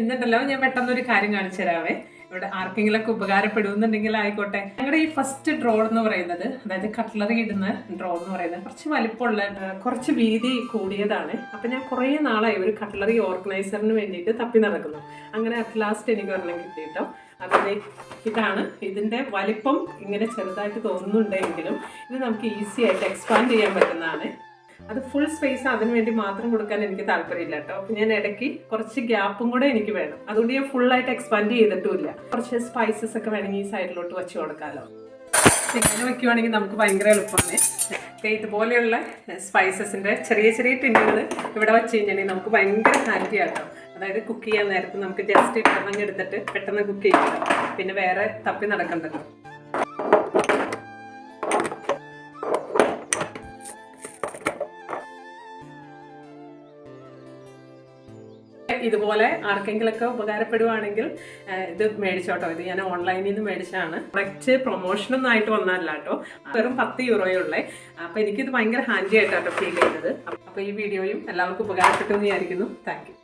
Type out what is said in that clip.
എന്നിട്ടല്ലോ ഞാൻ പെട്ടെന്നൊരു കാര്യം കാണിച്ചു തരാവേ. ഇവിടെ ആർക്കെങ്കിലൊക്കെ ഉപകാരപ്പെടുന്നുണ്ടെങ്കിൽ ആയിക്കോട്ടെ. ഞങ്ങളുടെ ഈ ഫസ്റ്റ് ഡ്രോ എന്ന് പറയുന്നത്, അതായത് കട്ട്ലറി ഇടുന്ന ഡ്രോ എന്ന് പറയുന്നത് കുറച്ച് വലിപ്പമുള്ള, കുറച്ച് വീതി കൂടിയതാണ്. അപ്പം ഞാൻ കുറേ നാളായി ഒരു കട്ട്ലറി ഓർഗനൈസറിന് വേണ്ടിയിട്ട് തപ്പി നടക്കുന്നു. അങ്ങനെ അറ്റ് ലാസ്റ്റ് എനിക്ക് ഒരെണ്ണം കിട്ടിയിട്ടോ. അതായത് ഇതാണ്. ഇതിൻ്റെ വലിപ്പം ഇങ്ങനെ ചെറുതായിട്ട് തോന്നുന്നുണ്ടെങ്കിലും ഇത് നമുക്ക് ഈസി ആയിട്ട് എക്സ്പാൻഡ് ചെയ്യാൻ പറ്റുന്നതാണ്. അത് ഫുൾ സ്പേസ് അതിന് വേണ്ടി മാത്രം കൊടുക്കാൻ എനിക്ക് താല്പര്യമില്ല കേട്ടോ. അപ്പം ഞാൻ ഇടയ്ക്ക് കുറച്ച് ഗ്യാപ്പും കൂടെ എനിക്ക് വേണം. അതുകൊണ്ട് ഞാൻ ഫുള്ളായിട്ട് എക്സ്പാൻഡ് ചെയ്തിട്ടുമില്ല. കുറച്ച് സ്പൈസസ് ഒക്കെ വേണമെങ്കിൽ ഈ സൈഡിലോട്ട് വെച്ച് കൊടുക്കാമല്ലോ. ഇങ്ങനെ വെക്കുവാണെങ്കിൽ നമുക്ക് ഭയങ്കര എളുപ്പമാണ്. ഇതുപോലെയുള്ള സ്പൈസസിൻ്റെ ചെറിയ ചെറിയ ടിന്നുകൾ ഇവിടെ വെച്ച് കഴിഞ്ഞാൽ നമുക്ക് ഭയങ്കര ഹാൻഡി ആട്ടോ. അതായത് കുക്ക് ചെയ്യാൻ നേരത്ത് നമുക്ക് ജസ്റ്റ് എടുത്തിട്ട് പെട്ടെന്ന് കുക്ക് ചെയ്യാം. പിന്നെ വേറെ തപ്പി നടക്കണ്ടല്ലോ. ഇതുപോലെ ആർക്കെങ്കിലൊക്കെ ഉപകാരപ്പെടുവാണെങ്കിൽ ഇത് മേടിച്ചോട്ടോ. ഇത് ഞാൻ ഓൺലൈനിൽ നിന്ന് മേടിച്ചാണ്. പ്രൊഡക്റ്റ് പ്രൊമോഷനൊന്നും ആയിട്ട് വന്നതല്ല കേട്ടോ. വെറും 10 യൂറോയുള്ളേ. അപ്പോൾ എനിക്കിത് ഭയങ്കര ഹാൻഡി ആയിട്ടാട്ടോ ഫീൽ ചെയ്തത്. അപ്പോൾ ഈ വീഡിയോയും എല്ലാവർക്കും ഉപകാരപ്പെട്ടു എന്ന് വിചാരിക്കുന്നു. Thank you.